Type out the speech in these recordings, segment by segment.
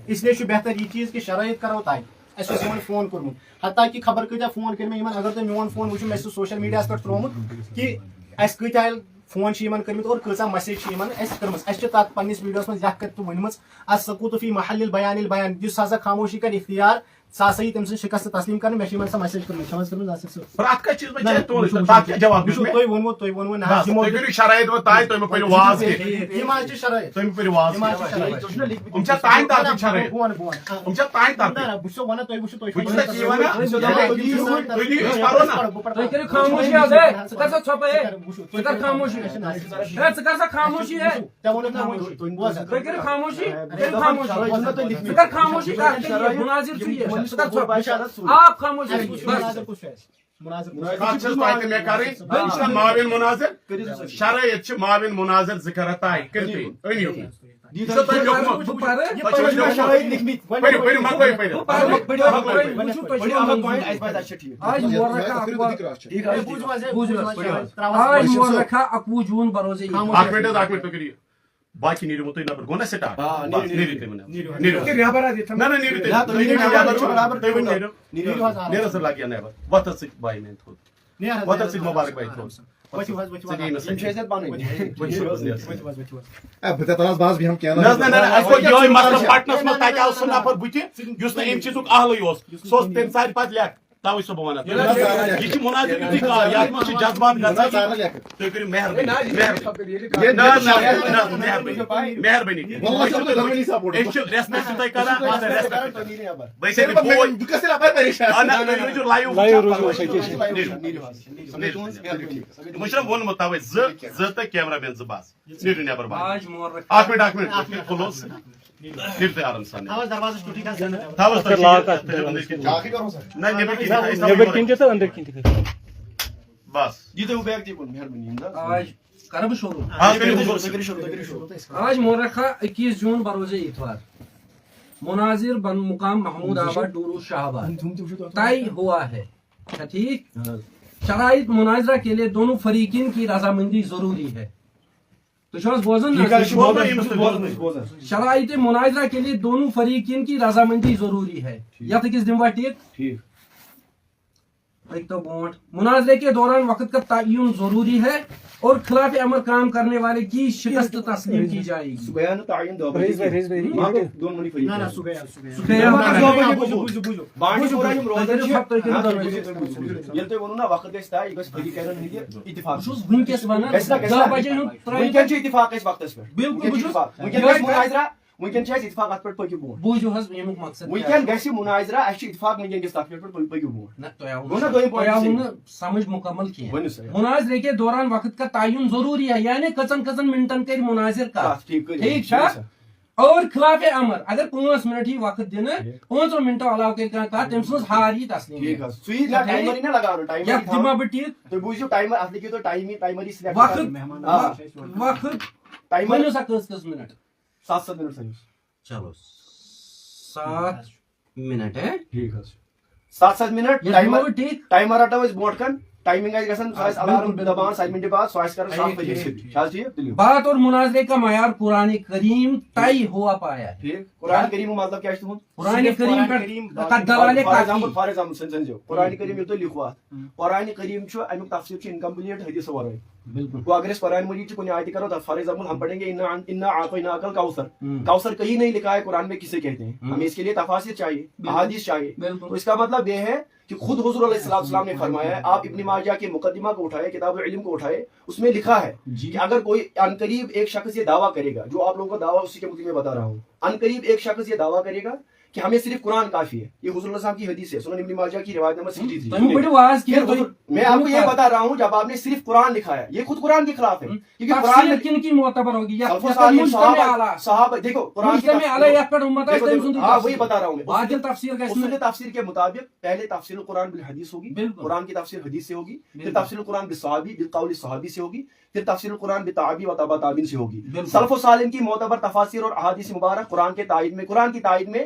اس لیے بہتر یہ چیز کہ شرائط کرو طے اس فون کورمت حتیٰ کہ خبر کتیا فون کر میں اگر تھی میون فون وچو مے سوشل میڈیا پہ ترومت کہ اس کتیا فون کرمت اور کۭژاہ مسیج کرمژ اس تک پنس ویڈیوس من لکھ کر ونمژ السکوت فی محل البیان البیان جس ہسا خاموشی کر اختیار سہ ہسا یہ تم سن شکست تسلیم کرنے میں سا مسیج آپ خاموش معاون مناظر شرائط معاون مناظر ذکر اکوہ جون بروزے باقی نیرو تھی نبر گو نا سٹارٹ نیرو لگیا نیبر وتر سک بائی میں تھوڑ وتر سک مبارک بائی تھوڑ پٹنس مز تک سہ نفر بت اس ام چیز اہل سہ تم سات پہ لکھ توے سو بہ یہ مناظر یتھی کار یتھ مز جذبات تھی کرو مہربانی ریسپیکٹ تھی مشرف وونمت توے زٕ تہٕ کیمرہ مین زٕ بس نیرو نیبر اکھ منٹ کھلوس نیرو آرام سان بس آج مورخہ 21 جون بروز اتوار مناظر بن مقام محمود آباد ڈورو شاہ آباد طے ہوا ہے ٹھیک شرائط مناظرہ کے لیے دونوں فریقین کی رضامندی ضروری ہے شرائط مناظرہ کے لیے دونوں فریقین کی رضامندی ضروری ہے یت کس دموا ٹھیک تو بونٹ مناظرے کے دوران وقت کا تعین ضروری ہے اور خلاف امر کام کرنے والے کی شکست تسلیم کی جائے گی ونکن اتفاق ات پہ پکو برو بوجو حس امیک مقصد ونکن گھس مناظرہ اس اتفاق ونکس تک پہ پکو برو سمجھ مکمل کی مناظرے کے دوران وقت کا تعین ضروری ہے یعنی کچن منٹن کر مناظر کا ٹھیک اور خلاف امر اگر 5 منٹ ہی وقت دن 5 منٹو علاوہ کر تم سن ہار یہ تسلیم وقت سا کس منٹ 7 منٹ چلو 7 منٹ ہے ٹھیک 7 منٹ ٹائمر رٹو برو کن ٹائمنگ الارم دبان 7 منٹ بعد سہ بات اور مناظرے کا معیار قرآن کریم طے ہوا پایا ٹھیک قرآن کریم مطلب کیا قرآن کریم فار ایگزامپل قرآن کریم یہ لکھو قرآن کریم امیک تفسیر انکمپلیٹ حدیث ورائے بالکل اگر قرآن مجید کن آیت کرو تو فار ایگزامپل ہم پڑھیں گے انا اعطیناک الکوثر کوثر کہیں نہیں لکھا ہے قرآن میں کسے کہتے ہیں ہمیں اس کے لیے تفاسیر چاہیے احادیث چاہیے تو اس کا مطلب یہ ہے کہ خود حضور علیہ السلام نے فرمایا ہے آپ ابن ماجہ کے مقدمہ کو اٹھائے کتاب العلم کو اٹھائے اس میں لکھا ہے کہ اگر کوئی عنقریب ایک شخص یہ دعویٰ کرے گا جو آپ لوگوں کو دعویٰ اسی کے مطلب میں بتا رہا ہوں عنقریب ایک شخص یہ دعویٰ کرے گا کہ ہمیں صرف قرآن کافی ہے یہ حضور اللہ کی حدیث ہے سنن ابن ماجہ کی روایت نمبر 63 میں آپ کو یہ بتا رہا ہوں جب آپ نے صرف قرآن لکھا ہے یہ خود قرآن کے خلاف ہے کیونکہ قرآن کن کی معتبر ہوگی صحابہ دیکھو قرآن وہی بتا رہا ہوں تفسیر کے مطابق پہلے تفسیر القرآن بالحدیث ہوگی قرآن کی تفسیر حدیث سے ہوگی پھر تفسیر القرآن بالصحابی بالقول الصحابی سے ہوگی پھر تفسیر القرآن بالتعابی و تبع تابعین سے ہوگی سلف و صالحین کی معتبر تفاسیر اور احادیث مبارک قرآن کی تائید میں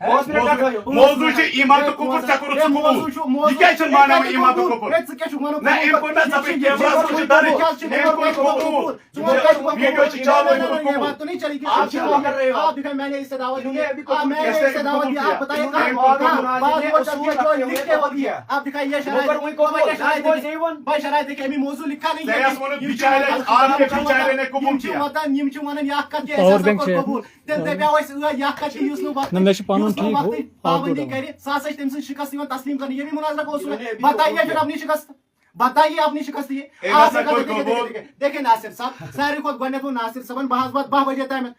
موضوع ایمان تو کفر ژےٚ کوٚرُتھ ژٕ قبوٗل یہِ کیٛازِ چھُنہٕ مانان وۄنۍ ایمان تہٕ کفر نہ أمۍ کوٚر مےٚ ژَپٕنۍ کیمراہَس منٛز چھُ درٕج أمۍ کوٚر قبوٗل ویٖڈیو چھِ چالوٗ أمۍ کوٚر یہ قبوٗل بات تو نہیں چلی تھی آپ دکھائیں میں نے اس سے دعوت دی آپ بتائیے آپ دکھائیے بھائی شرائط دیکھیں ابھی موضوع لکھا نہیں ژےٚ یَس ووٚنُتھ بِچارٮ۪ن آپ کے بِچارٮ۪ن نے قبوٗل کیا یم چھِ ونان یہ کتھ Power bank چھِ قبول تیٚلہِ دپیاو أسۍ یہ کتھ یُس نہٕ نہ مےٚ چھُ پَنُن ٹھیٖک پابندی کرِ سُہ ہسا چھِ تٔمۍ سٕنٛز شکست یِوان تسلیٖم کرنہٕ یہ بھی مناظرہ کو اصول ہے بتائیے پھر اپنی شکست بتائیے اپنی شکست یہ دیکھیں ناصر صاحب ساروی کھۄتہٕ گۄڈنیٚتھ ووٚن ناصر صٲبن بہٕ حظ واتہٕ 10 بجے تامتھ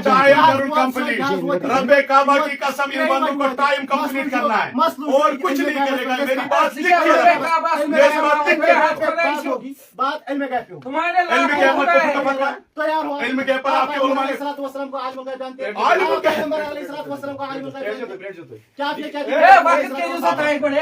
ٹائم کمپلیٹ رب کعبہ کی قسم ان بندوں کو ٹائم کمپلیٹ کرنا ہے اور کچھ نہیں کرے گا میری بات بات علم غیب پہ تمہارے علم غیب پر کفر کا فتویٰ ہے تیار ہو علم غیب پر آپ کے علماء نے والسلام کو عالم الغیب جانتے ہیں عالم الغیب پیغمبر علیہ الصلوۃ والسلام کو عالم الغیب جانتے ہیں کیا آپ یہ کہتے اے وقت کے جو ستائی پڑے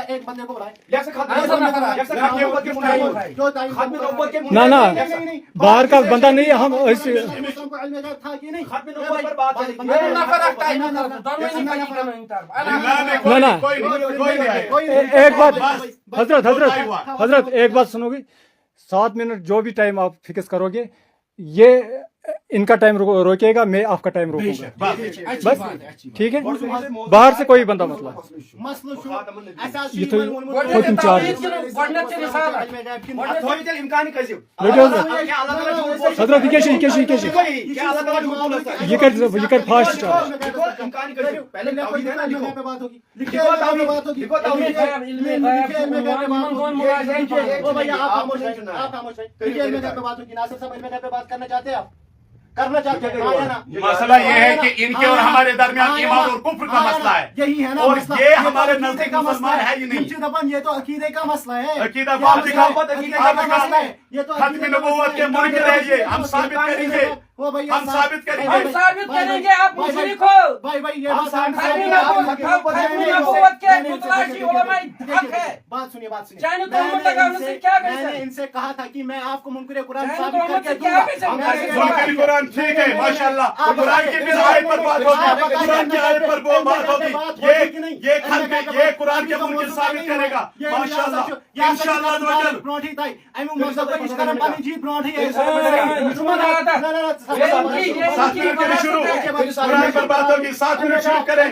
ایک بندے کو نہ باہر کا بندہ نہیں ہم ایک بات حضرت ایک بات سنو گی 7 منٹ جو بھی ٹائم آپ فکس کرو گے یہ ان کا ٹائم روکے گا میں آپ کا ٹائم روکوں گا بس ٹھیک ہے باہر سے کوئی بندہ حضرت یہ کر فاسٹ کرنا چاہتے ہیں آپ کرنا چاہتے ہیں مسئلہ یہ ہے کہ ان کے اور ہمارے درمیان ایمان اور کفر کا مسئلہ ہے یہی ہے نا اور یہ ہمارے نزدیک مسلمان ہے ہی نہیں یہ تو عقیدے کا مسئلہ ہے عقیدہ آپ دکھاؤ ختم نبوت کے منکر ہے یہ ہم ثابت کریں گے ہم ثابت کریں گے آپ مشرک ہو بھائی یہ بات سنیے میں نے ان سے کہا تھا کہ میں آپ کو منکر قرآن ثابت کر کے دوں گا منکر قرآن ٹھیک ہے ماشاءاللہ قرآن کی بھی آیت پر بات ہوگی قرآن کی آیت پر بات ہوگی یہ قرآن کے منکر ثابت کرے گا ماشاءاللہ انشاءاللہ برونٹھی تھا ایمو مذہب کو اس کرم پانی جیت برونٹھی ہے قرآن پر بات ہوگی 7 منٹ شروع کریں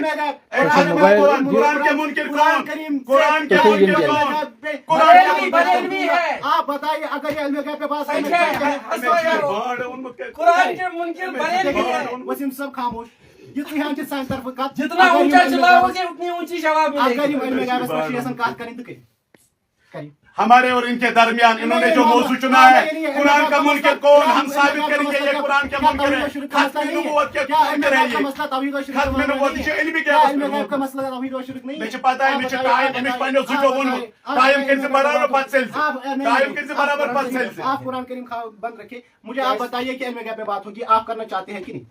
قرآن کے منکر کون قرآن کے منکر کون آپ بتائیے اگر یہ علم غیب پہ بات قرآن کے منکر بریلوی ہے وسیم صاحب خاموش جتنی ہم سے سائنس طرف کات جتنا اونچا چلاؤ گے اتنی اونچی جواب ملے اگر یہ علم غیب پر شیئسن کات کریں تو کریں ہمارے اور ان کے درمیان انہوں نے جو موضوع چنا ہے قرآن کا منکر کون ہم ثابت کریں گے یہ قرآن کے منکر ہے ختم نبوت کے منکر ہے یہ ختم نبوت یہ علم غیب کا مسئلہ توحید و شرک نہیں مجھے پتہ ہے مجھے قائم امش پنو زٹو ونو قائم کن سے برابر پت سل قائم کن سے برابر پت سل سے آپ قرآن کریم بند رکھیں مجھے آپ بتائیے کہ علم غیب پہ بات ہوگی آپ کرنا چاہتے ہیں کہ نہیں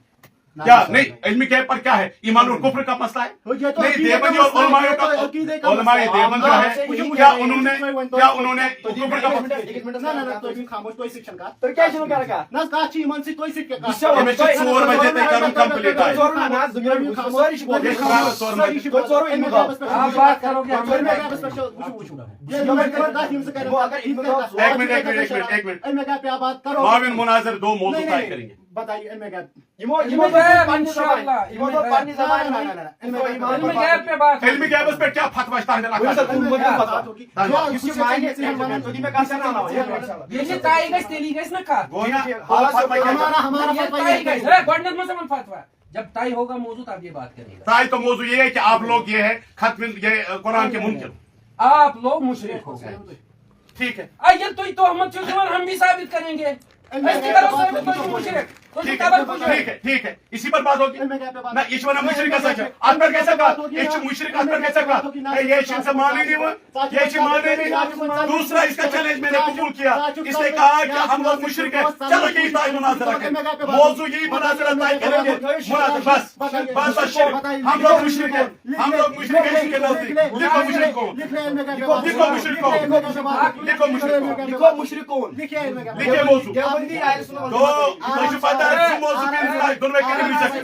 کیا نہیں علم غیب پر کیا ہے ایمان اور کفر کا مسئلہ ہے نہیں دیوبندی اور علماء دیوبند جو ہے کیا انہوں نے کفر کا خاموش کوئی سیکشن کا تو کیا شروع کر کا نہ کا چی من سے کوئی سیکھ کا 4 بجے تک کروں کمپلیٹ ہے آپ بات کرو گے ایک منٹ معاون مناظر 2 موضوع طے کریں گے بتائیے علم غیب علم غیب پہ کیا فتویٰ جب طے ہوگا موضوع تب یہ بات کریں گے طے تو موضوع یہ ہے کہ آپ لوگ یہ ہے ختم یہ قرآن کے منکر آپ لوگ مشرک ہو گئے ٹھیک ہے یہ تو تہمت ہم بھی ثابت کریں گے مشرک ٹھیک ہے ٹھیک ہے اسی پر بات ہوگی نہ یہ ونان مشرک ہسا ات پہ گژھِ کتھ یہ مشرک ات پہ گژھِ کتھ یہ مانے نہیں یہ مانے نہیں دوسرا اس کا چیلنج میں نے قبول کیا اس نے کہا کہ ہم لوگ مشرک ہیں چلو یہی طے مناظرہ کریں موضوع یہی مناظرہ طے کریں گے بس بس بس ہم لوگ مشرک ہیں ہم لوگ مشرک ہیں اس کے نزدیک لکھو مشرک کون لکھو مشرک کون لکھو مشرک کون لکھے موضوع تو مجھے پتا ہے موضوع کے دونوں میں کہیں بھی سکتے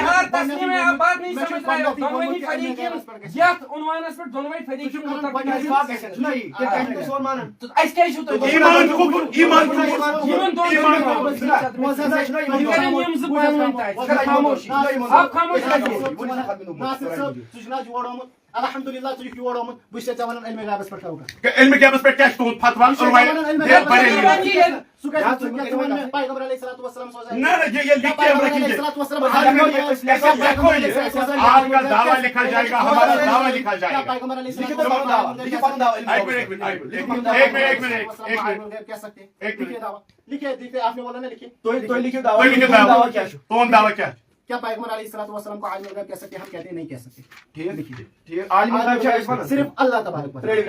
ہر تصمیم میں آپ بات نہیں سمجھ رہے ہو دونوئی فریقین یت عنوانس پر دونوئی فریقین اس کیا چھو تو ایمان کفر ایمان یمن خاموش آپ خاموش الحمدللہ ژٕ چھُکھ یور آمُت بہٕ چھُسے ژےٚ وَنان علمِ غیبس پٮ۪ٹھ کَرو علم غیبس پہ کیا تہد فتوا سُہ کَتہِ ژٕ وَن مےٚ پیغمبر علیہ الصلوۃ والسلام سوزان نہ یہ لکھ کے ہم رکھیں گے آپ کا دعویٰ لکھا جائے گا ہمارا دعویٰ لکھا جائے گا پیغمبر علیہ لکھے آپ نے بولا نا لکھے تون دعویٰ کیا کیا پیغمبر علیہ الصلوۃ والسلام کو عالم الغیب کہہ سکتے ہیں ہم کہتے ہیں نہیں کہہ سکتے ٹھیک عالم الغیب صرف اللہ تبارک و تعالی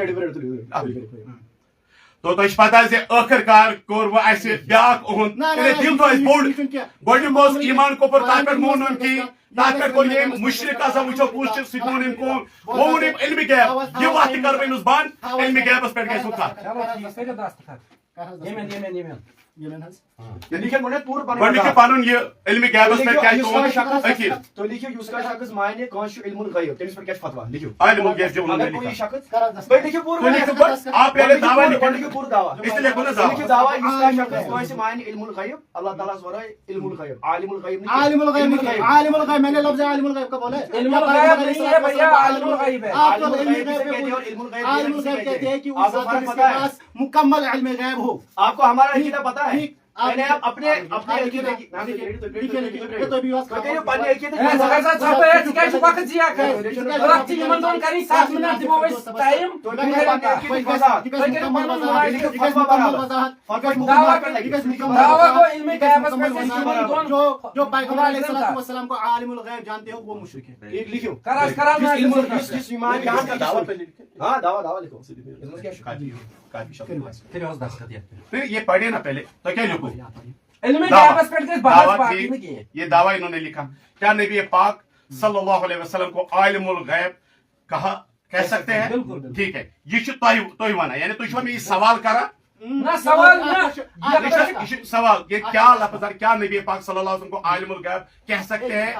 تو تہ پتہ آخر کار کور وہ اسہ بیاکھ اہد دل تو بوڑ گۄڈنیُک اوس ایمان کفر تتھ پٮ۪ٹھ مون نہٕ کِہیٖنۍ تتھ پٮ۪ٹھ کوٚر ییٚمۍ مُشرک آسان وٕچھو کُس چھُ سُہ تہِ ووٚن أمۍ کون وۄنۍ ووٚن أمۍ علمِ غیب یہِ وتھ تہِ کرو أمِس بنٛد علمِ غیبس پٮ۪ٹھ گژھِ وۄنۍ کتھ گۄڈنیُک پنُن یہِ علمِ غیبس پٮ۪ٹھ کیٛاہ چھُ عقیٖد تُہۍ لیکھِو یُس کانٛہہ شخص مانہِ کٲنٛسہِ چھُ علم الغیب تٔمِس پٮ۪ٹھ کیٛاہ چھُ فتوا لیکھِو عالم الغیب جو انہوں نے کوئی لکھا شخص تُہۍ لیکھِو پوٗرٕ آپ پہلے دعویٰ لکھیں لیکھِو پوٗرٕ دعوا اس لیے لیکھو نا لیکھِو دعویٰ دعوا یُس کانٛہہ شخص کٲنٛسہِ مانہِ علم الغیب اللہ تعالیٰ ہس ورٲے علم الغیب عالم الغیب عالم الغیب نہیں عالم الغیب میں نے لفظ عالم الغیب کا بولا ہے علم الغیب نہیں ہے بھیا عالم الغیب ہے آپ تو عالم الغیب کہتے ہیں کہ اس ذات جس کے پاس مکمل علم غیب ہو آپ کو ہمارا عقیدہ پتا ہے میں نے اپنے عقیدے کی وقت ضیاء کریں 7 منٹ دمو ٹائم جو پیغمبر علیہ الصلوۃ والسلام کو عالم الغیب جانتے ہو وہ مشرک ہے لکھو یہ پڑھے نا پہلے تو کیا لکھو یہ دعویٰ انہوں نے لکھا کیا نبی پاک صلی اللہ علیہ وسلم کو عالم الغیب کہہ سکتے ہیں ٹھیک ہے یہ تھی وانا یعنی تھی میں یہ سوال کرا سوال یہ کیا لفظ ہے کیا نبی پاک صلی اللہ علیہ وسلم کو عالم الغیب کہہ سکتے ہیں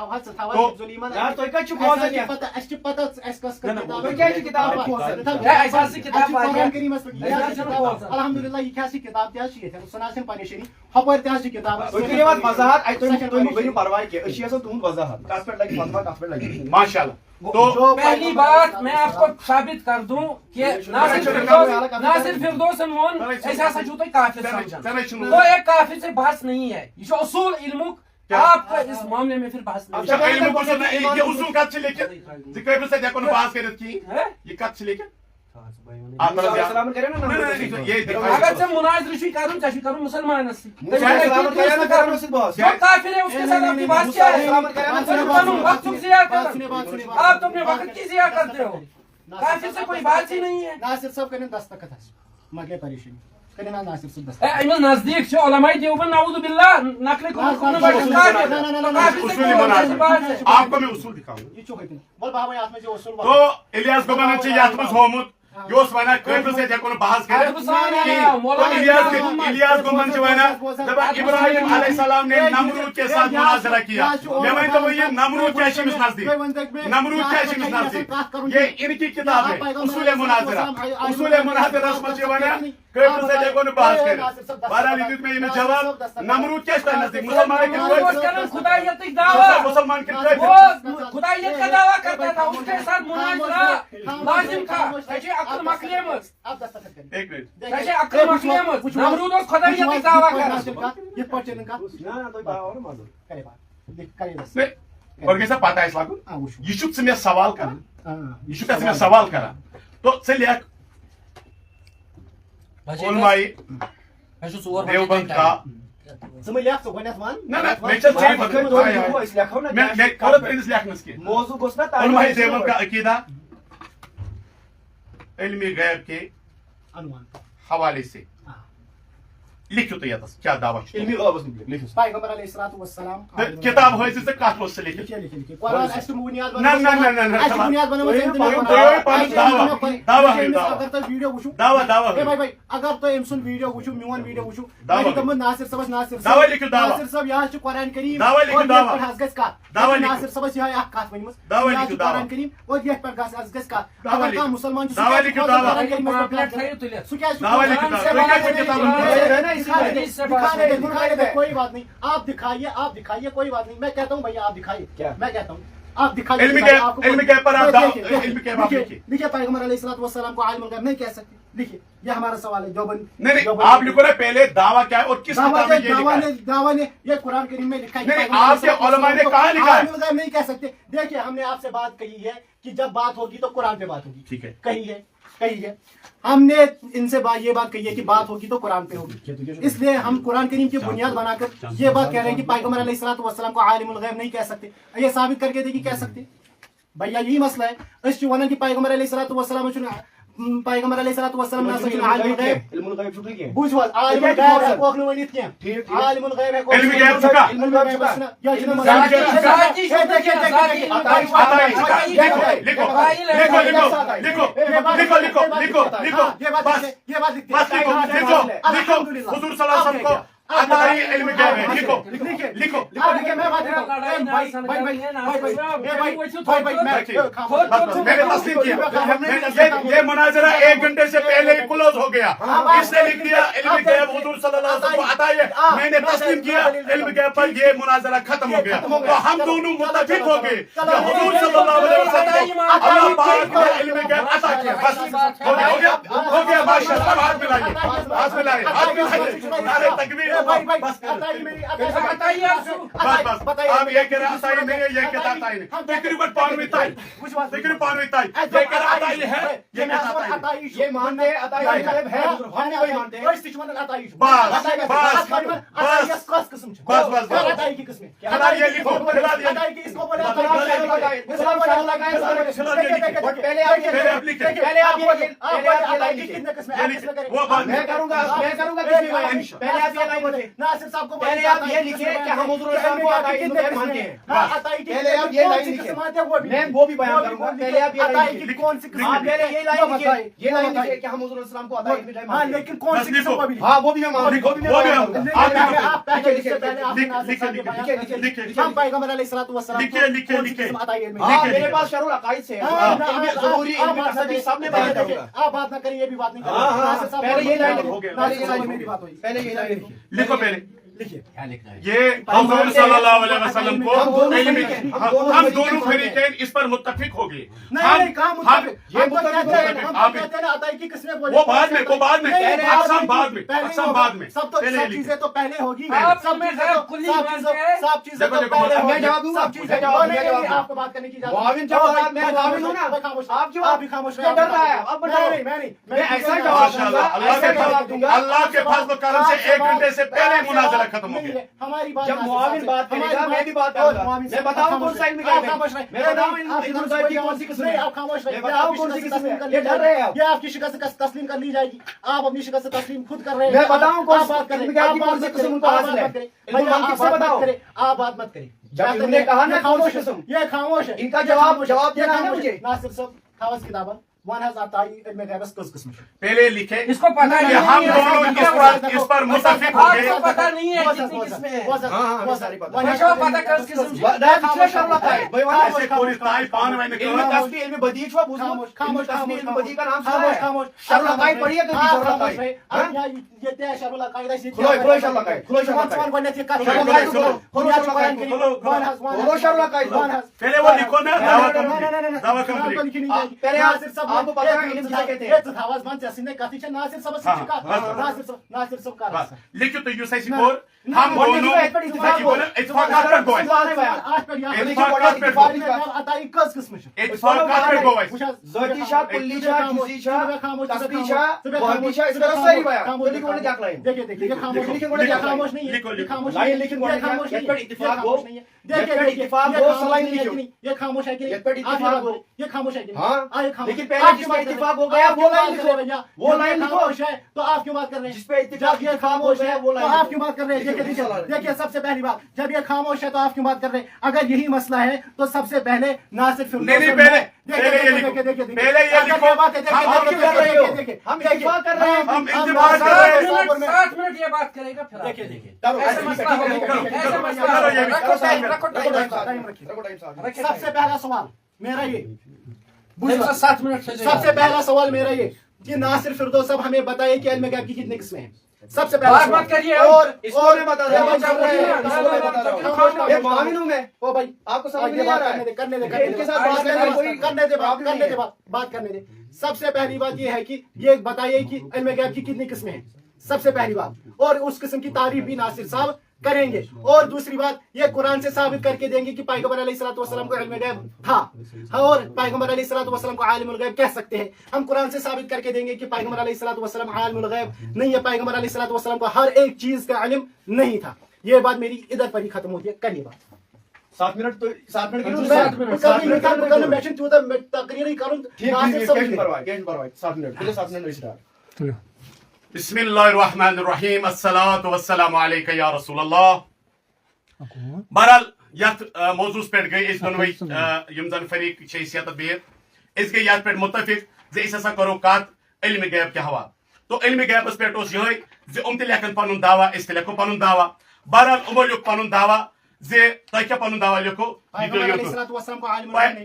الحمدللہ یہ کیا کتاب تہ پریشانی ہپر تہ کتاب ماشاء اللہ تو پہلی بات میں آپ کو ثابت کر دوں کہ ناصر فردوسن وون ایسا سا چھو تو کافر سمجھن تو ایک کافر سے بحث نہیں ہے یہ جو اصول علمک آپ کا اس معاملے میں پھر بحث نہیں یہ اصول کت سے لیکن ذکر سے دیکھو بحث کرت کی یہ کت سے لیکن اگر سے مناظرہ کروں چاہیے کروں مسلمان سے کافر ہے اس کے ساتھ آپ کی بات کیا ہے وقت ضیاء آپ تو اپنے وقت کی ضیاء کرتے ہو کافر سے کوئی بات ہی نہیں ہے ناصر صاحب کریں دستخط مکلے پریشانی کریں ناصر صاحب دستخط امس نزدیک سے علماء دیوبند نعوذ باللہ نقل آپ کو میں اصول دکھاؤں تو الیاس گومن سے یات مز ہومت یہ ونان قبل سے ہیکو بحث کرت الیاس گومن سے ونان ابراہیم علیہ السلام نے نمرود کے ساتھ مناظرہ کیا میں ونتا یہ نمرود کیا ہے نزدیک نمرود کیا ہے نزدیک یہ ان کی کتاب ہے اصول مناظرہ مجھ ونان قبل سے ہیکو بحث کرت بہرحال یہ میں یہ جواب نمرود کیا ہے نزدیک مسلمان خدائیت کا دعویٰ کرتا تھا اس کے ساتھ مناظرہ لازم تھا عقل مکلیمت ایک منٹ عقل مکلیمت نمرود اور خدائیت کا دعویٰ کرتا یہ پچن کا اور کیسا پتہ ہے لاگو یہ چھُ ژٕ مےٚ سوال کران یہ چھُ ژٕ مےٚ سوال کران تو ژٕ لیکھ علماء دیوبند کا ژٕ لیکھ ژٕ گۄڈنیٚتھ وَن نہ نہ مےٚ چھِ ژےٚ پتہ أسۍ لیکھو نا مےٚ کَرو تٔمِس لیکھنَس کینٛہہ موضوع گوٚژھ نا علماء دیوبند کا عقیدہ علم غیب کے عنوان حوالے سے لکھو تو یتس کیا دعویٰ چھُ علمی غابس متعلق لکھو پیغمبر علیہ الصلوۃ والسلام تہٕ کتاب ہٲیزِ ژٕ کتھ اوس ژٕ لیکھِتھ لکھے قرآن اَسہِ چھُ بُنیاد نہ نہ نہ نہ نہ اَسہِ چھُ بُنیاد بنٲومٕژ دعویٰ اگر تُہۍ ویٖڈیو وٕچھِو دعویٰ اے بھائی اگر تُہۍ أمۍ سُنٛد ویٖڈیو وٕچھِو میون ویٖڈیو وٕچھِو دعویٰ مےٚ چھُ دوٚپمُت ناصر صٲبس ناصر دعویٰ لیکھِو دعویٰ ناصر صٲب یہِ حظ چھُ قرآن کریم دعویٰ لیکھِو اور دعویٰ یتھ پٮ۪ٹھ حظ گژھِ کتھ دعویٰ لیکھِو ناصر صٲبس یِہے اکھ کتھ ؤنمٕژ دعویٰ یہِ حظ لیکھِو چھُ دعویٰ قرآن کریم اور یتھ پٮ۪ٹھ گژھِ کتھ دعویٰ اگر لیکھِو کانٛہہ مُسلمان چھُ دعویٰ لیکھِو دعویٰ قرآن کریٖمس پٮ۪ٹھ سُہ کیٛازِ دعویٰ لیکھِو چھُ کوئی بات نہیں آپ دکھائیے کوئی بات نہیں میں کہتا ہوں بھیا آپ دکھائیے کیا میں کہتا ہوں آپ دکھائیے علم غیب پر آپ علم غیب آپ لکھیے لکھیے پیغمبر علیہ الصلوۃ والسلام کو عالم الغیب نہیں کہہ سکتے لکھیے یہ ہمارا سوال ہے نہیں نہیں آپ لکھو نا پہلے دعویٰ کیا ہے اور کس کتاب میں یہ لکھا ہے دعویٰ نے یہ قرآن کریم میں لکھا ہے نہیں آپ کے علماء نے کہاں لکھا ہے عالم الغیب نہیں کہہ سکتے دیکھیے ہم نے آپ سے بات کہی ہے کہ جب بات ہوگی تو قرآن پہ بات ہوگی ٹھیک ہے کہی ہے ہم نے ان سے یہ بات کہی ہے کہ بات ہوگی تو قرآن پہ ہوگی اس لیے ہم قرآن کریم کی بنیاد بنا کر یہ بات کہہ رہے ہیں کہ پیغمبر علیہ الصلوۃ والسلام کو عالم الغیب نہیں کہہ سکتے یہ ثابت کر کے دے کہ کہہ سکتے بھیا یہی مسئلہ ہے اس ونان کہ پیغمبر علیہ الصلوۃ والسلام پیغمبر علیہ الصلوۃ والسلام عالم الغیب علم الغیب چھُ کینٛہہ بوٗزِو حظ عالم الغیب ہٮ۪کوکھ نہٕ ؤنِتھ کینٛہہ عالم الغیب ہٮ۪کوکھ علم غیب چھُ کانٛہہ علم الغیب یہِ حضور صلی اللہ علیہ وسلم کو عطائی علم غیب ہے لکھو لکھو میں نے تسلیم کیا یہ مناظرہ 1 گھنٹے سے پہلے ہی کلوز ہو گیا اس نے لکھ دیا علم غیب حضور صلی اللہ علیہ وسلم کو عطائی ہے میں نے تسلیم کیا علم غیب پر یہ مناظرہ ختم ہو گیا تو ہم دونوں متفق ہو گئے کہ حضور صلی اللہ علیہ وسلم کو اللہ پاک نے علم غیب عطا کیا بس ہو گیا ماشاءاللہ ہاتھ ملائیے نعرہ تکبیر بس آپ یہ کہہ رہے عطائی نہیں ہے یہ کہتا عطائی نہیں تقریباً پانویں تائی یہ کہہ رہا عطائی ہے یہ کہتا عطائی نہیں یہ مانتے ہیں عطائی غیب ہے ہم کوئی مانتے ہیں یہ لکھو پہلے آپ میں کروں گا پہلے آپ یہ پہلے آپ یہ لکھیں کہ ہم حضور السلام کو عطائی علم غیب مانتے ہیں پہلے آپ یہ لائن لکھیں میں وہ بھی بیان کروں گا پہلے آپ یہ لائن لکھیں پہلے یہ لائن لکھیں کہ ہم حضور السلام کو عطائی علم غیب مانتے ہیں لیکن کون سی قسم کو بھی ہاں وہ بھی میں مانتا ہم پیغمبر علیہ الصلوۃ والسلام ہاں میرے پاس شرح العقائد سے ضروری علم مقصدی سب میں بیان کروں گا آپ بات نہ کریں یہ بھی بات نہیں پہلے یہ لائن پہلے یہ لائن لکھو پہلے لکھیے یہ حضور صلی اللہ علیہ وسلم کو ہم دونوں فریقین اس پر متفق ہو گئے وہ بعد میں اقسام بعد میں سب چیزیں تو پہلے ہوگی آپ کو بات کرنے کی اللہ کے فضل و کرم سے 1 گھنٹے سے پہلے مناظرہ ختم ہو گیا ہماری جب معاون بات کرے گا میں بھی بات کروں گا میں بتاؤں کون سا علم غیب ہے میں بتاؤں علم غیب کی کون سی قسم ہے میں بتاؤں کون سی قسم ہے یہ ڈر رہے ہیں یہ آپ کی شکست تسلیم کر لی جائے گی آپ اپنی شکست تسلیم خود کر رہے ہیں میں بتاؤں کون سی بات کریں علم غیب کی کون سی قسم ان کو حاصل ہے علم منطق سے بتاؤ آپ بات مت کریں جب انہوں نے کہا نا کون سی قسم یہ خاموش ہے ان کا جواب دینا ہے مجھے ناصر صاحب خاص کتاب ون حظ عطائی علم غیبس کس قسم پہلے لکھے اس کو پتہ کہ ہم دونوں اس پر متفق ہو گئے آپ کو پتہ نہیں ہے کتنی قسمیں ہیں ہاں ساری پتہ مجھے پتہ کس قسم پچھلے شرح العقائد ایسے کوئی تائی پان میں علم نکلا تسبیح علم بدیع چھو علم تسبیح علم بدیع کا نام سنا ہے شرح العقائد پڑھیے تو شرح العقائد یہ تے شرح العقائد ہے کھلو شرح العقائد کھلو شرح العقائد پہلے وہ لکھو نا دعویٰ کمپلیٹ پہلے آپ کو پتا ہے علم کیا کہتے ہیں؟ ناصر صاحب لکھو تو یوس اسی کور ہم دونوں اتفاقات پر گوئے اتفاقات پر گوئے ذاتی شاہ کلی شاہ جزئی شاہ تسبیح شاہ واقعی شاہ اس طرح ساری بیان تو لکھو نے کیا لائن دیکھیے خاموش نہیں ہے لائن لکھن گوڑے یہ پر اتفاق ہو اتفاق ہو سلائن لکھو یہ خاموش ہے کہ یہ پر اتفاق ہو یہ خاموش ہے کہ ہاں لیکن لیکن پہلے جس پہ اتفاق ہو گیا وہ لائن لکھو وہ لائن لکھو خاموش ہے تو آپ کیوں بات کر رہے ہیں جس پہ اتفاق یہ خاموش ہے وہ تو لائن آپ کیوں بات کر رہے ہیں دیکھیے سب سے پہلی بات جب یہ خاموش ہے تو آپ کیوں بات کر رہے ہیں اگر یہی مسئلہ ہے تو سب سے پہلے ناصر نہیں پہلے یہ لکھو ہم اتفاق کر رہے ہیں ہم اتفاق کر رہے ہیں 7 منٹ یہ بات کرے گا پھر دیکھیے سب سے پہلا سوال میرا یہ 7 منٹ سب سے پہلا سوال میرا یہ کہ ناصر فردوس صاحب ہمیں بتائیے کہ علم غیب کی کتنی قسمیں ہیں سب سے پہلا بات کریے اور اس کو میں بتا رہا ہوں یہ معاون ہوں میں او بھائی آپ کو سمجھ نہیں آ رہا ہے کرنے دے ان کے ساتھ بات کرنے دے سب سے پہلی بات یہ ہے کہ یہ بتائیے کہ علم غیب کی کتنی قسمیں ہیں سب سے پہلی بات اور اس قسم کی تعریف بھی ناصر صاحب کریں گے اور دوسری بات یہ قرآن سے ثابت کر کے دیں گے کہ پیغمبر علیہ الصلوۃ والسلام کو علم غیب تھا اور پیغمبر علیہ الصلوۃ والسلام کو عالم الغیب کہہ سکتے ہیں ہم قرآن سے ثابت کر کے دیں گے کہ پیغمبر علیہ الصلوۃ والسلام عالم الغیب نہیں ہے پیغمبر علیہ الصلوۃ والسلام کو ہر ایک چیز کا علم نہیں تھا یہ بات میری ادھر پر ہی ختم ہوتی ہے کریے بات 7 منٹ تو 7 منٹ بسم اللہ الرحمن الرحیم الصلاۃ والسلام علیک یا رسول اللہ بہرحال یت موضوع پہ گئی اس دونوئی یم زن فریق یت بہت اس گئی یت پہ متفق زِ اس ہسا کرو کت علم غیب کے حوالہ تو علم غیبس پہ یہ زِ ام تہ لکھن پن دعویٰ اس تہ لکھو پن دعویٰ بہرحال امو لکھ پن دعویٰ زِ تہ کیا پن دعویٰ لکھو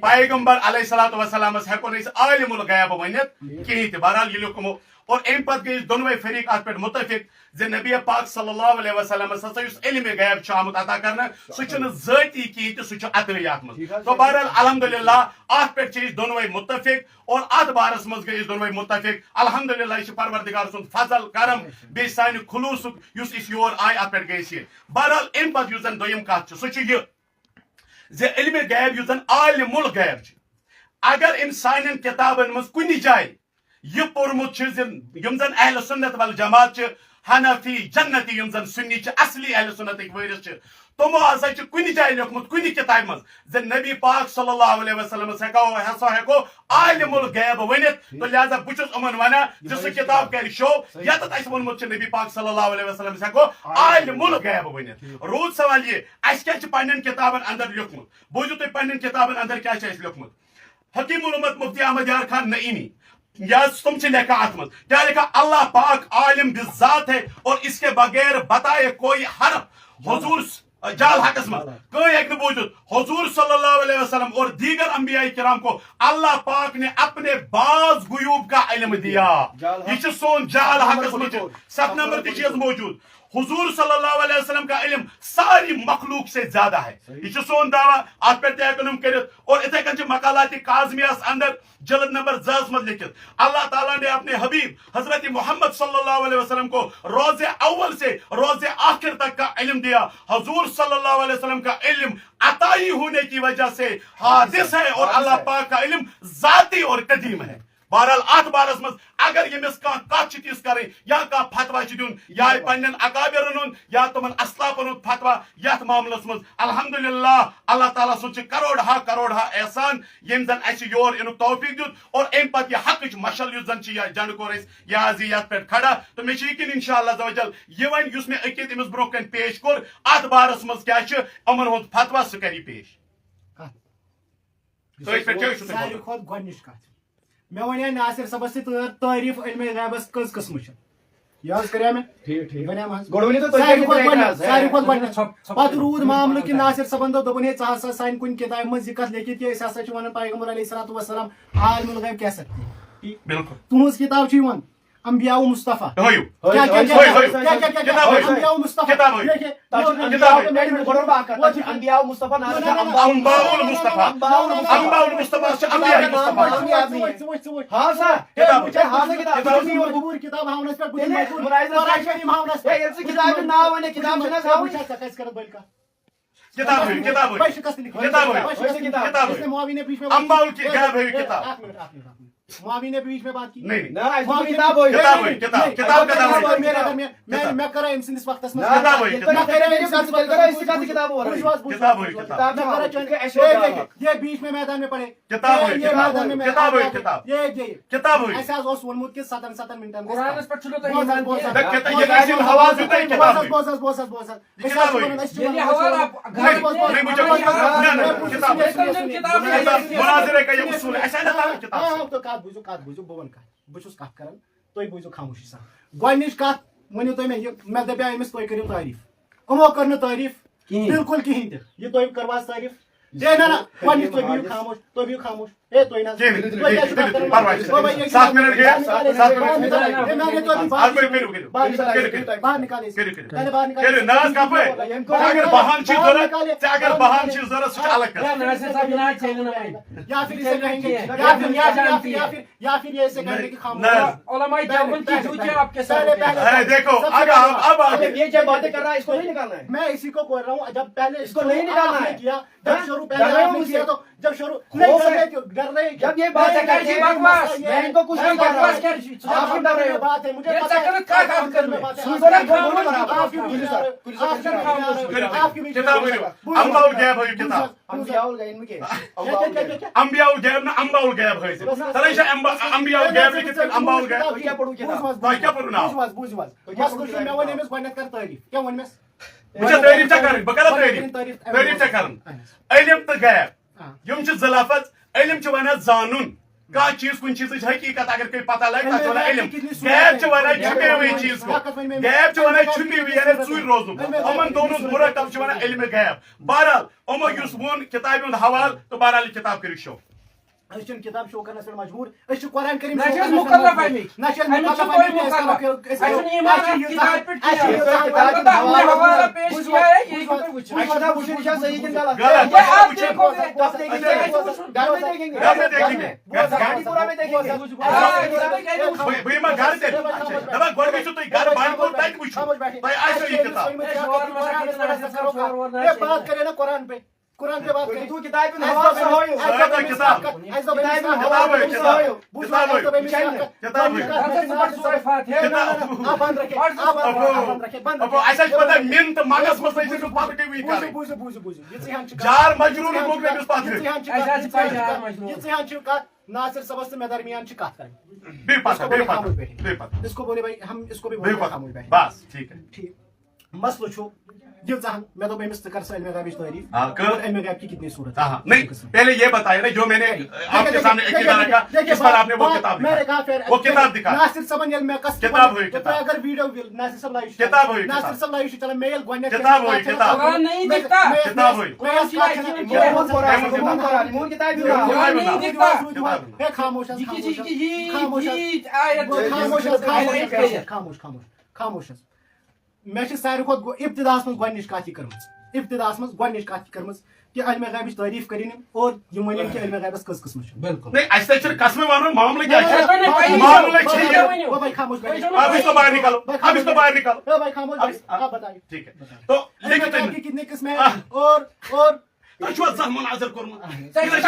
پیغمبر علیہ الصلوۃ والسلام ہیکو نہ عالم الغیب ونت کہین تہ بہرحال یہ لکھمو اور ام پتہ گئی دونوے فریق ات پہ متفق زِ نبی پاک صلی اللہ علیہ وسلم ہسا یس علم غیب آمت عطا کرنا سہ ذاتی کہین تہ سہ عطائی ات مز تو بہرحال الحمدللہ ات پہ دونوے متفق اور ات بارس مز گئی دونوے متفق الحمدللہ یہ پروردگار سن فضل کرم بی سانہ خلوص یس اس یور آئی ات پہ گئی سی بہرحال ام پتہ یس زن دویم کت سہ یہ زِ علم غیب یس زن عالم الغیب اگر ام سانین کتابن مز کن جائے یہ پورمت یم زن اہل سنت والجماعت حنفی جنتی یم زن سنی اصلی اہل سنت ورث تمو ہسا کن جائے لیکھمت کن کتاب مز زِ نبی پاک صلی اللہ علیہ وسلم ہسا ہیکو عالم الغیب ونت تو لہذا بچس امن ونان زِ سہ کتاب کر شو یتھ اس ونمت نبی پاک صلی اللہ علیہ وسلم ہیکو عالم الغیب ونت روز سوال یہ اس کیا پنن کتابن اندر لیکھمت بوزو تھی پنن کتابن اندر کیا لیکھمت حکیم الامت مفتی احمد یار خان نعیمی یا تم لکھا ات مز کیا لکھا اللہ پاک عالم بالذات ہے اور اس کے بغیر بتائے کوئی حرف حضور جال حقس مز کوئی ایک بوجود حضور صلی اللہ علیہ وسلم اور دیگر انبیاء کرام کو اللہ پاک نے اپنے بعض غیوب کا علم دیا یہ سون جال حقس مز 7 نمبر کی چیز موجود حضور صلی اللہ علیہ وسلم کا علم ساری مخلوق سے زیادہ ہے یہ سون دعویٰ ات پہ تم کرت اور اتھے کن مقالات کاظمیہ اندر جلد نمبر 10 مز لکھت اللہ تعالیٰ نے اپنے حبیب حضرت محمد صلی اللہ علیہ وسلم کو روز اول سے روز آخر تک کا علم دیا حضور صلی اللہ علیہ وسلم کا علم عطائی ہونے کی وجہ سے حادث ہے اور اللہ پاک کا علم ذاتی اور قدیم ہے بہرحال ات بارس مز اگر یمس کت تیس کریں یا فتوا دن یا پن اکابرن یا تمن اسلافن فتوا یت معاملس مز الحمدللہ اللہ تعالیٰ سن کروڑ ہا احسان یم زن اس یور ان توفیق دیت اور ام پتہ یہ حقچ مشل یس زن جنڈ کور یہ آز یت پہ کھڑا تو مے یقین انشاءاللہ عزوجل یہ ون یس مے عقید امس برو کن پیش کور ات بارس مز کیا امن ہند فتوا سہ کری پیش میں ون ناصر صبس سے تعریف علم غیبس کز قسم یاد کریا میں پتہ رود معاملہ کہ ناصر صبن دپن ہے ژٕ ہسا سانہِ کُنہِ کتابہِ منٛز یہ کتھ لیکھِتھ کہ أسۍ ہسا چھِ ونان پیغمبر علیہ الصلوۃ والسلام عالم الغیب کہہ سکتے ہیں بالکل تُہنٛز کتاب چھِ یِوان انبیاء و مصطفیٰ ہٲیِو کیا کیا ہٲیِو ہٲیِو کیا کتاب ہٲیِو انبیاء و مصطفیٰ کتاب ہٲیِو انبیاء مصطفیٰ انباء المصطفیٰ انباء المصطفیٰ چھِ انبیاء مصطفیٰ ہاں سا کتاب ہاونس پہ کتاب ناو ونہِ کتاب چھنہ کتاب ہٲیِو کتاب ہٲیِو کتاب ہٲیِو کتاب ہٲیِو معاویہ نے بیچ میں انباء الغیب ہٲیِو کتاب معاویہ نے بیچ میں بات کی نہیں کتاب کتاب ہٲیِو کتاب کتاب میں کرا أمۍ سٕنٛدِس وقتس منٛز کتاب ہٲیِو کتاب یہ بیچ میں میدان میں پڑے کتاب ہٲیِو میدان میں کتاب ہٲیِو کتاب یہ کتاب ہٲیِو اَسہِ حظ اوس ووٚنمُت کہِ 7 مِنٹن قرآنس پٮ۪ٹھ چھُنہٕ تۄہہِ یِوان مناظرے کا یہ اصول ہے ایسا نہ کتاب کتھ بوٗزِو بہٕ وَنہٕ کتھ بہٕ چھُس کتھ کران تُہۍ بوٗزِو خاموشی سان گۄڈنِچ کتھ ؤنِو تُہۍ مےٚ دپیٛاو أمِس تُہۍ کٔرِو تعریٖف یِمو کٔر نہٕ تعریٖف بِلکُل کِہیٖنۍ تہِ یہِ تُہۍ کٔروا حظ تعریٖف نہ گۄڈنِچ تُہۍ بِہِو خاموش تُہۍ بِہِو خاموش ہے تُہۍ نہ سات منٹ گئے باہر نکالے پہلے باہر نکالے ناز کپے اگر بہان چھ ضرورت اگر بہان چھ ضرورت سہ الگ یا پھر اسے کہیں گے یا پھر یہ اسے کہیں گے کہ خاموش علماء دیوبند کی جوتیاں آپ کے ساتھ دیکھو اب یہ جو باتیں کر رہا ہے اس کو نہیں نکالنا ہے میں اسی کو بول رہا ہوں جب پہلے اس کو نہیں نکالنا ہے کیا جب شروع پہلے آپ نے کیا تو جب شروع نہیں ڈر رہے جب یہ بات ہے میں ان کو کچھ نہیں کر رہا آپ ڈر رہے بات ہے مجھے انباء الغیب ہوئی کتاب انبیاء الغیب نہ انباء الغیب ہوئی تلے چھ انبیاء الغیب لکھت انباء الغیب کیا پڑھوں کیا پڑھو نا مسئلہ میں ون أمِس گۄڈنٮ۪تھ کر تعریٖف کیٛاہ ووٚن مےٚ مجھے تعریف چھ کرن بہ کرا تعریف چھ کرن علم تو غیب یم چھ ذلافت علم چھ ونان زانن کا چیز کن چیز حقیقت اگر کوئی پتہ لگے تک ونان علم غیب چھ ونان چھپے ہوئی چیز کو غیب چھ ونان چھپی ہوئی یعنی ژوٗرِ روزُن یِمن دونوں مرکب چھ ونان علم غیب بہرحال یِمو یُس ووٚن کتابہِ ہُنٛد حوالہٕ تہٕ بہرحال یہِ کتاب کٔرِو شو أسۍ چھِنہٕ کِتاب شو کرنس پٮ۪ٹھ مجبوٗر أسۍ چھِ قرآن کریم نہ چھِ أسۍ مُکلف اَمِکۍ نہ چھِ أسۍ اَمِکۍ چھِ مُکلف کوئی أسۍ مُکلف أسۍ اَسہِ چھُنہٕ ایٖمان اَتھ کِتابہِ پٮ۪ٹھ کینٛہہ کِتاب البتہ ہم نے حوالہ پیش کیا ہے یہ ہیٚکِو تُہۍ وٕچھِتھ وچھنا کیا صحیح کن غلط غلط یہ آپ دیکھو گے گھر میں دیکھیں گے گھر میں دیکھیں گے گاڑی پورا میں دیکھیں گے بہٕ یِمہٕ گرٕ تیٚلہِ دپان گۄڈٕ گٔژھِو تُہۍ گرٕ بنٛڈپوٗر تتہِ وٕچھِو تۄہہِ آسیو یہِ کِتاب بات کرے نا قرآن پہ قرآن پہ بات کریں تو کتاب میں حوالہ سے ہوئے من تو منس مجھ جار مجرور ناصر صبس مے درمیان کت اس کو بولے بھائی ہم اس کو بھی بس ٹھیک ہے مسئلہ یہاں میں تو أمِس ژٕ کر سا علمِ غیبٕچ تعریٖف اور علمِ غیب کی کتنی صورت نہیں پہلے یہ بتایا نا جو میں نے آپ کے سامنے اقتدار رکھا اس پر آپ نے وہ کتاب وہ کتاب دکھا ناصر صبن یل میں کس کتاب ہوئی کتاب اگر ویڈیو ناصر صاحب لائف کتاب ہوئی ناصر صاحب لائف چلا میں یل گۄڈنٮ۪تھ کتاب ہوئی کتاب قرآن نہیں دکھتا کتاب ہوئی خاموش خاموش خاموش میں ساروی کھۄتہٕ ابتداس منٛز گۄڈنِچ کتھ یہِ کٔرمٕژ ابتداس منٛز گۄڈنِچ کتھ یہِ کٔرمٕژ کہ علمِ غیبٕچ تعریٖف کٔرِنۍ اور یِم ؤنِنۍ کہ علمِ غیبس کٔژ قٕسمہٕ چھِ بالکل نہیں ایسے چھ قسمیں ونن معاملہ کیا ہے معاملہ چھ یہ او بھائی خاموش اب اس کو باہر نکالو اب اس کو باہر نکالو او بھائی خاموش آپ بتائیے ٹھیک ہے تو علمِ غیب کی کتنے قسم ہیں اور تۄہہِ چھُوا زانٛہہ مناظر کوٚرمُت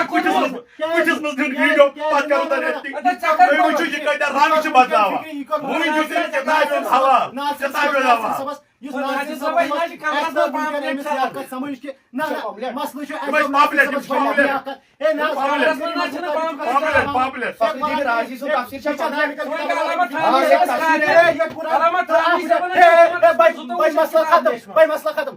کُٹھِس منٛز دیُن ویٖڈیو پتہٕ کرو تۄہہِ ایڈٹِنٛگ تُہۍ وٕچھِو یہِ کۭتیاہ رنٛگ چھِ بدلاوان وٕنۍ دیُت أمۍ کِتابہِ ہُنٛد حوالہٕ کِتابہِ ہُنٛد حوالہٕ یُس ناصر صٲب أمِس یہِ کتھ سمجھ کہ نہ مسلہٕ چھُ مسئلہ ختم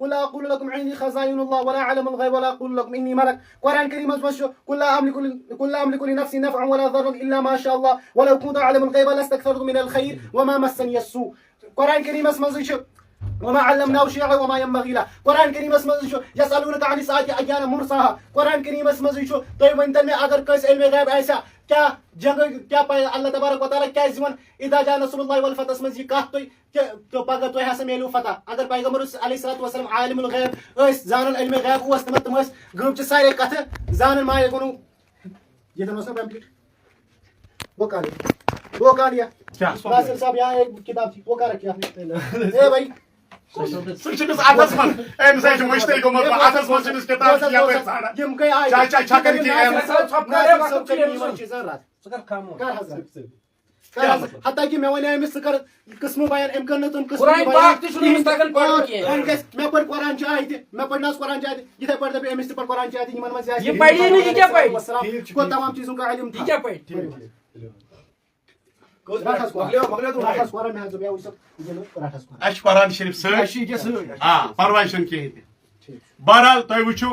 ولا اقول لكم عندي خزائن الله ولا اعلم الغيب ولا اقول لكم اني ملك قران كريم قل لا املك لنفسي نفعا ولا ضرا الا ما شاء الله ولو كنت اعلم الغيب لاستكثرت من الخير وما مسني السوء قران كريم وما علمناه شيئا وما ينبغي له قران كريم يسالونك عن الساعه ايان مرساها قران كريم تو ونتن اگر کس علم غیب ایسا کیا جگہ کیا اللہ تبارک و تعالی کیا زمن اذا جاء نصر الله والفتح اسمز یہ کہت تو پگہ تو ہسا میلو فتح اگر پیغمبر علیہ الصلوۃ والسلام عالم الغیب اس زانن علم غیب اس تم گم چ سارے کتھ زانن ما گنو یہ تو نہ کمپلیٹ وہ کہا لیا کیا ناصر صاحب یہاں ایک کتاب تھی وہ کہا رکھی آپ نے اے بھائی سوچنس آتس من ایم سے مشتری کو مت آتس من سنس کتاب کیا پر ساڑا یم کئی چاچا چھکر کی ایم ناصر صاحب کا چیز رات سکر خاموش کر حضرت حتى مے ون امس ثر قسم بیان ام کر تم قسم قرآن پاک تہ چھُنہٕ أمِس تگان پرُن کینٛہہ. مے پڑ قرآن چاہیے مے پڑھنا قرآن چاہیے یتھے پٲٹھۍ دپے امس تہ پڑھ قرآن چاہیے یمن منٛز یہ پڑھی نہیں، یہ کیا پڑھی؟ کو تمام چیزوں کا علم یہ کیا پڑھی؟ اچھ قرآن شریف ست پرواہ چھُنہٕ کِہیٖنۍ تہِ. بہرحال تُہۍ وٕچھِو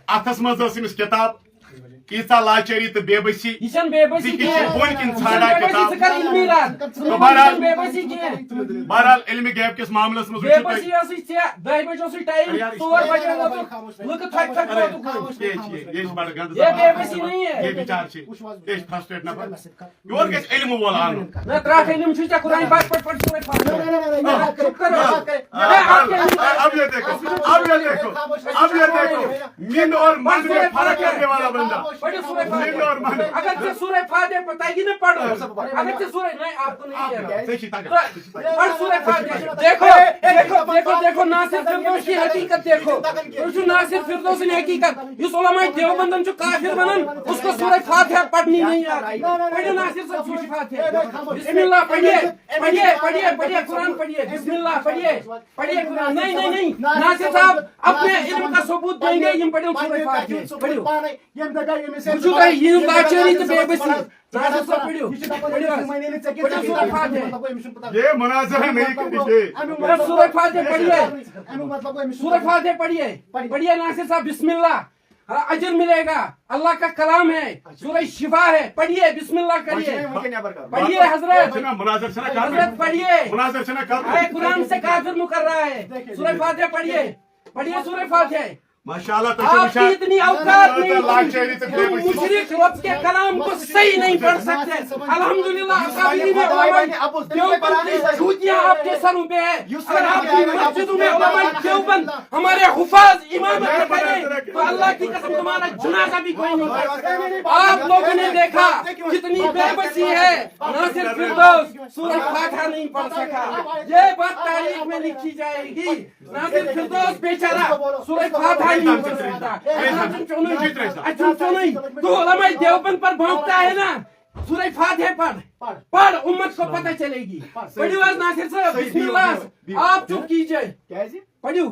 اتھس منٛز ٲس أمِس کِتاب ییٖژاہ لاچٲری تہٕ بے بسی یہ چھنہٕ بے بسی ژٕ کینٛہہ. بۄن کِنۍ ژھانڈان کِتاب. ژٕ کر علمی رد. تو بہرحال بے بسی کینٛہہ. بہرحال علمِ غیب کِس معاملس منٛز بے وٕچھِو بسی تُہۍ ٲسٕے ژےٚ 10 بجے اوسُے ٹایم 4 بجے ووتُکھ لُکہٕ تھۄکہِ تھۄکہِ ووتُکھ. یہ چھِ بڑٕ گنٛدٕ یہ بے زبان. بسی نہیں ہے. یہ بِچار چھِ یہ چھِ فرسٹریٹ نفر. یور گژھِ علم وول انُن. نہ تراٹھ علم چھُے ژےٚ قرآن پاک پٲٹھۍ سورُے فاتحہ. چُپ کرو. اب یہ دیکھو اب یہ دیکھو اب یہ دیکھو من اور من میں فرق کرنے والا بندہ. پڑھو سورہ من اور من. فاتحہ. اگر ژےٚ سورہ فاتحہ تگی نہ پڑھو اگر ژےٚ سورہ نہیں آپ کو نہیں کہہ ژےٚ چھِ تگان. رہا. پڑھ سورہ فاتحہ. دیکھو دیکھو دیکھو دیکھو ناصر فردوس کی حقیقت دیکھو. تُہۍ ناصر فردوس کی حقیقت اس علماء دیوبندن چھُ کافر بنان اس کو سورہ فاتحہ پڑھنی نہیں آتی. پڑھو ناصر صاحب سورہ فاتحہ. بسم اللہ پڑھیے پڑھیے پڑھیے پڑھیے قرآن پڑھیے. بسم اللہ پڑھیے پڑھیے قرآن. نہیں نہیں نہیں ناصر صاحب اپنے علم کا ثبوت دیں گے یم پڑھو سورہ فاتحہ. پڑھو وچھو تۄہہِ یِم لاچٲری تہٕ بے بسی. ناصر صاحب پڑھو پڑھو سورہ فاتحہ. یہ مناظرہ نہیں کرنی چاہیے. سورہ فاتحہ پڑھیے سورہ فاتحہ پڑھیے پڑھیے ناصر صاحب. بسم اللہ اجر ملے گا. اللہ کا کلام ہے. سورہ شفا ہے. پڑھیے بسم اللہ کریے. پڑھیے حضرت مناظر چھنا حضرت پڑھیے. مناظر چھنا ارے قرآن سے کافر مکر رہا ہے. سورہ فاتحہ پڑھیے پڑھیے سورہ فاتحہ. ماشاءاللہ آپ کی اتنی اوقات نہیں لاچاری تہٕ بے بسی. مشرک رب کے کلام کو صحیح نہیں پڑھ سکتے. الحمدللہ اکابرین علماء دیوبند کی جوتیاں آپ کے سروں پہ ہے. اگر آپ کی مسجدوں میں علماء دیوبند ہمارے حفاظ امامت کریں تو اللہ کی قسم تمہارا جنازہ بھی کوئی نہیں پڑھتا. آپ لوگوں نے دیکھا کتنی بے بسی ہے. ناصر فردوس سورہ فاتحہ نہیں پڑھ سکا. یہ بات تاریخ میں لکھی جائے گی. ناصر فردوس بیچارہ سورہ فاتحہ نہیں پڑھ سکتا. تو علماء دیوبند پر بھونکتا ہے نا. سورہ فاتحہ پڑھ پڑھ امت کو پتہ چلے گی. پڑھو آج ناصر صاحب بسم اللہ. آپ چپ کیجئے. پڑھو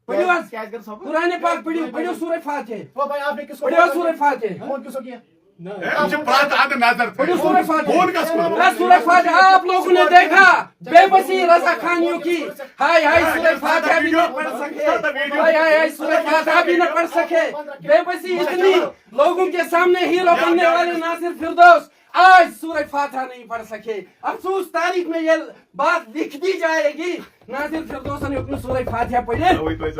پڑھو آج قرآن پاک پڑھو پڑھو سورہ فاتحہ پڑھو سورہ فاتحہ. پڑھو سورہ فاتحہ. سورہ فاتحہ آپ لوگوں نے دیکھا بے بسی رضا خانیوں کی. ہائے ہائے سورہ فاتحہ بھی نہ پڑھ سکے. ہائے ہائے ہائے سورہ فاتحہ بھی نہ پڑھ سکے. بے بسی اتنی لوگوں کے سامنے ہیرو بننے والے ناصر فردوس آج سورہ فاتحہ نہیں پڑھ سکے. افسوس تاریخ میں یہ بات لکھ دی جائے گی. ناصر فردوس نے اپنی سورہ فاتحہ پڑھے.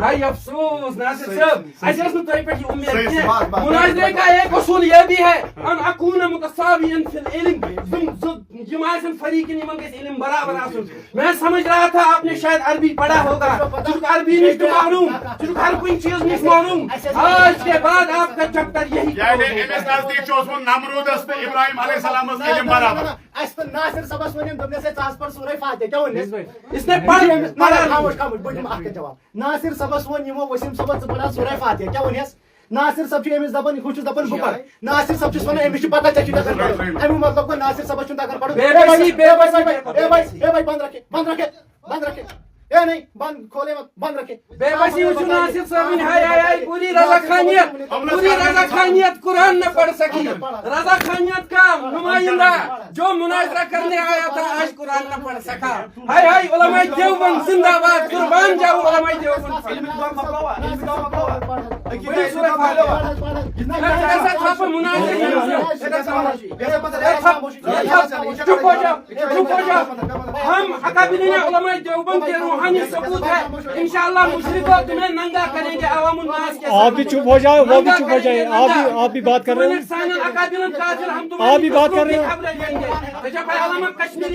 ہائے افسوس ناصر صاحب ایسے اس نے تمہیں پہ امید ہے. مناظرے کا ایک اصول یہ بھی ہے ان اکون متساویا فی العلم. جماعت فریقین یمن گژھِ علم برابر آسن. میں سمجھ رہا تھا آپ نے شاید عربی پڑھا ہوگا. چونکہ عربی نہیں تو معلوم چونکہ ہر کوئی چیز نہیں معلوم. آج کے بعد آپ کا چیپٹر یہی نمرودس تہٕ ابراہیم علیہ السلام علم برابر. ناصر صاحب ونم دوپنس ژاس پر سورہ فاتحہ کیا ونس اس نے پڑھ خاموش خاموش بڑم اکھ جواب. ناصر صاحب ون یمو وسیم صاحب ژ پڑھا سورہ فاتحہ کیا ونس. ناصر صاحب چھ امس دپان ہُہ چھُس دپان بہٕ پڑھ. ناصر صاحب چھُس ونان امس چھُ پتہ ژےٚ چھُ تگان پڑھُن. امیُک مطلب گوٚو ناصر صاحبس چھُنہٕ تگان پڑھُن. اے بھائی بند رکھے بند رکھے بند رکھے. اے نہیں بند کھولے مت بند رکھے. بے بسی وچھو ناصر صاحب ہائے ہائے ہائے پوری رضا خانیت قرآن نہ پڑھ سکی. رضا خانیت کا نمائندہ جو مناظرہ کرنے آیا تھا آج قرآن نہ پڑھ سکا. ہائے ہائے علماء دیوبند زندہ باد. قربان جاؤ علماء دیوبند. چپ ہو جاؤ چپ ہو جاؤ. ہم اکابرین علماء دیوبند کے روحانی ثبوت ہے. انشاءاللہ مشرکوں تمہیں ننگا کریں گے عوام الناس کے. آپ بھی چپ ہو جائے وہ بھی چپ ہو جائے. آپ بھی بات کر رہے ہیں. آپ بھی بات کر رہے ہیں.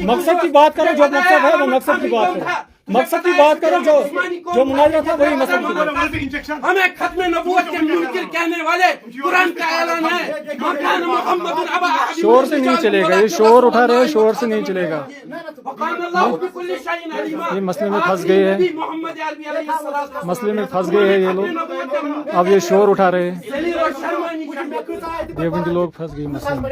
مقصد کی بات کرو جو مقصد ہے وہ مقصد کی بات کرو. مقصد کی بات کرو جو مناظرہ تھا وہی مقصد کی بات. ہمیں ختم نبوت کے منکر کہنے والے قرآن کا اعلان ہے. مکان محمد ابا احد. شور سے نہیں چلے گا. یہ شور اٹھا رہے ہیں شور سے نہیں چلے گا. یہ مسئلے میں پھنس گئے ہیں. مسئلے میں پھنس گئے ہیں یہ لوگ. اب یہ شور اٹھا رہے ہیں. دیوبندی لوگ پھنس گئے مسئلے میں.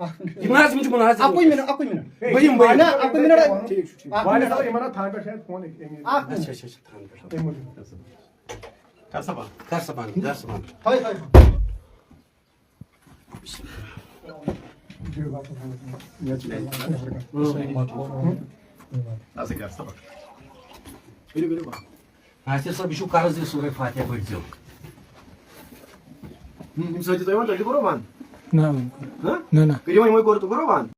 Akun minute. بہم بہم Akun minute. Wale sala imana than pe shayad phone ek. اچھا اچھا تھان Kar sabah. کر سبان کر سبان Hay hay. Nasıl kar sabah? ناصر صاحب یہ چھو قرض یہ سورہ فاتحہ پڑھزیو Nim sadi toyman tadi koro ban. نہ نہ نہ Kiri wani moy koro to koro ban.